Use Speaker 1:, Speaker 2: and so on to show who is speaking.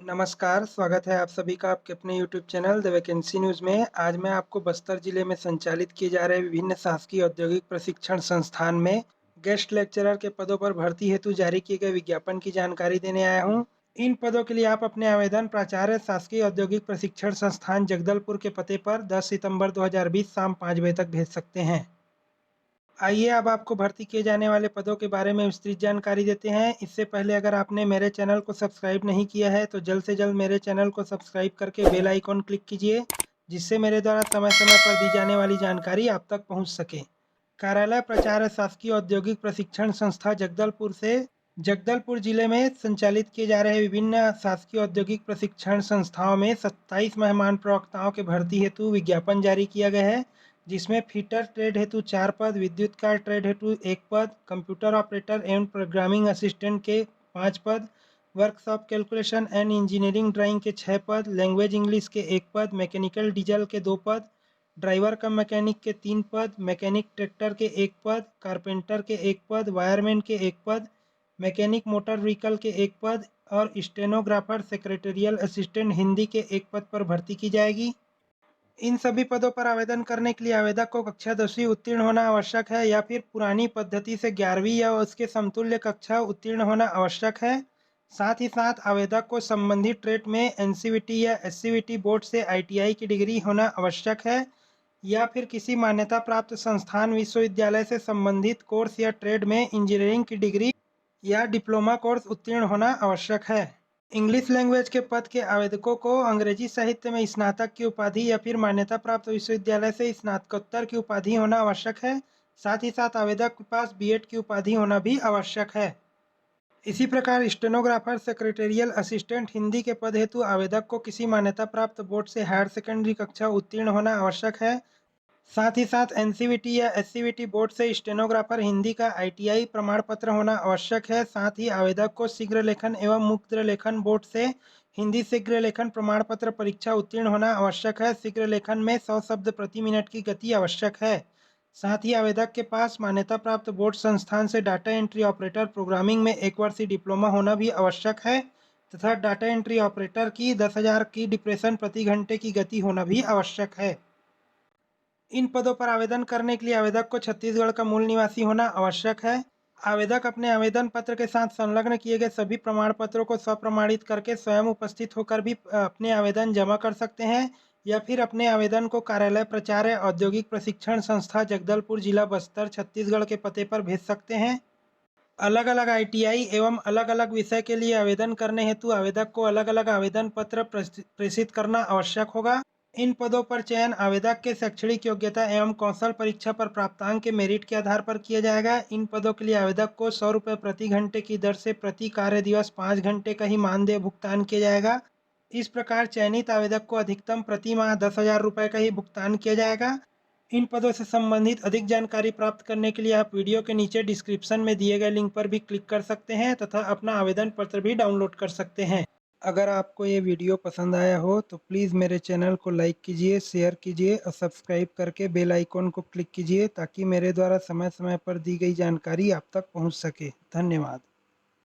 Speaker 1: नमस्कार, स्वागत है आप सभी का आपके अपने YouTube channel the vacancy news में। आज मैं आपको बस्तर जिले में संचालित किए जा रहे विभिन्न शासकीय औद्योगिक प्रशिक्षण संस्थान में गेस्ट लेक्चरर के पदों पर भर्ती हेतु जारी किए गए विज्ञापन की जानकारी देने आया हूं। इन पदों के लिए आप अपने आवेदन प्राचार्य शासकीय औद्योगिक प्रशिक्षण संस्थान जगदलपुर के पते पर 10 सितंबर 2020 शाम 5 बजे तक भेज सकते हैं। आइए अब आपको भर्ती किए जाने वाले पदों के बारे में विस्तृत जानकारी देते हैं। इससे पहले अगर आपने मेरे चैनल को सब्सक्राइब नहीं किया है तो जल्द से जल्द मेरे चैनल को सब्सक्राइब करके बेल आइकॉन क्लिक कीजिए, जिससे मेरे द्वारा समय समय पर दी जाने वाली जानकारी आप तक पहुंच सके। कार्यालय प्राचार्य शासकीय औद्योगिक प्रशिक्षण संस्था जगदलपुर से जगदलपुर जिले में संचालित किए जा रहे विभिन्न शासकीय औद्योगिक प्रशिक्षण संस्थाओं में 27 मेहमान प्रवक्ताओं के भर्ती हेतु विज्ञापन जारी किया गया है, जिसमें फिटर ट्रेड हेतु 4 पद, विद्युतकार ट्रेड हेतु 1 पद, कंप्यूटर ऑपरेटर एवं प्रोग्रामिंग असिस्टेंट के 5 पद, workshop calculation and engineering drawing के 6 पद, लैंग्वेज इंग्लिश के 1 पद, मैकेनिकल डीजल के 2 पद, ड्राइवर कम मैकेनिक के 3 पद, मैकेनिक ट्रैक्टर के 1 पद, कारपेंटर के 1 पद, वायरमैन के 1 पद, मैकेनिक मोटर व्हीकल के 1 पद और स्टेनोग्राफर सेक्रेटेरियल असिस्टेंट हिंदी के 1 पद पर भर्ती की जाएगी। इन सभी पदों पर आवेदन करने के लिए आवेदक को कक्षा 10वीं उत्तीर्ण होना आवश्यक है या फिर पुरानी पद्धति से 11वीं या उसके समतुल्य कक्षा उत्तीर्ण होना आवश्यक है। साथ ही साथ आवेदक को संबंधित ट्रेड में एनसीवीटी या एससीवीटी बोर्ड से आईटीआई की डिग्री होना आवश्यक है या फिर किसी मान्यता प्राप्त संस्थान विश्वविद्यालय से संबंधित कोर्स या ट्रेड में इंजीनियरिंग की डिग्री या डिप्लोमा कोर्स उत्तीर्ण होना आवश्यक है। इंग्लिश लैंग्वेज के पद के आवेदकों को अंग्रेजी साहित्य में स्नातक की उपाधि या फिर मान्यता प्राप्त विश्वविद्यालय से स्नातकोत्तर की उपाधि होना आवश्यक है। साथ ही साथ आवेदक के पास बीएड की उपाधि होना भी आवश्यक है। इसी प्रकार स्टेनोग्राफर सेक्रेटेरियल असिस्टेंट हिंदी के पद हेतु आवेदक को किसी मान्यता प्राप्त बोर्ड से हायर सेकेंडरी कक्षा उत्तीर्ण होना आवश्यक है। साथ ही साथ एनसीवीटी या एससीवीटी बोर्ड से स्टेनोग्राफर हिंदी का आईटीआई प्रमाण पत्र होना आवश्यक है। साथ ही आवेदक को शीघ्र लेखन एवं मुद्र लेखन बोर्ड से हिंदी शीघ्र लेखन प्रमाण पत्र परीक्षा उत्तीर्ण होना आवश्यक है। शीघ्र लेखन में 100 शब्द प्रति मिनट की गति आवश्यक है। साथ ही आवेदक के पास मान्यता प्राप्त बोर्ड संस्थान से डाटा एंट्री ऑपरेटर प्रोग्रामिंग में 1 वर्षीय डिप्लोमा होना भी आवश्यक है तथा डाटा एंट्री ऑपरेटर की 10,000 की डिप्रेशन प्रति घंटे की गति होना भी आवश्यक है। इन पदों पर आवेदन करने के लिए आवेदक को छत्तीसगढ़ का मूल निवासी होना आवश्यक है। आवेदक अपने आवेदन पत्र के साथ संलग्न किए गए सभी प्रमाण पत्रों को स्वप्रमाणित करके स्वयं उपस्थित होकर भी अपने आवेदन जमा कर सकते हैं या फिर अपने आवेदन को कार्यालय प्राचार्य औद्योगिक प्रशिक्षण संस्था जगदलपुर जिला बस्तर छत्तीसगढ़ के पते पर भेज सकते हैं। अलग अलग आईटीआई एवं अलग अलग विषय के लिए आवेदन करने हेतु आवेदक को अलग अलग आवेदन पत्र प्रेषित करना आवश्यक होगा। इन पदों पर चयन आवेदक के शैक्षणिक योग्यता एवं कौशल परीक्षा पर प्राप्तांक के मेरिट के आधार पर किया जाएगा। इन पदों के लिए आवेदक को 100 रुपये प्रति घंटे की दर से प्रति कार्य दिवस 5 घंटे का ही मानदेय भुगतान किया जाएगा। इस प्रकार चयनित आवेदक को अधिकतम प्रति माह 10,000 रुपये का ही भुगतान किया जाएगा। इन पदों से संबंधित अधिक जानकारी प्राप्त करने के लिए आप वीडियो के नीचे डिस्क्रिप्शन में दिए गए लिंक पर भी क्लिक कर सकते हैं तथा अपना आवेदन पत्र भी डाउनलोड कर सकते हैं। अगर आपको ये वीडियो पसंद आया हो तो प्लीज़ मेरे चैनल को लाइक कीजिए, शेयर कीजिए और सब्सक्राइब करके बेल आइकॉन को क्लिक कीजिए ताकि मेरे द्वारा समय समय पर दी गई जानकारी आप तक पहुंच सके। धन्यवाद।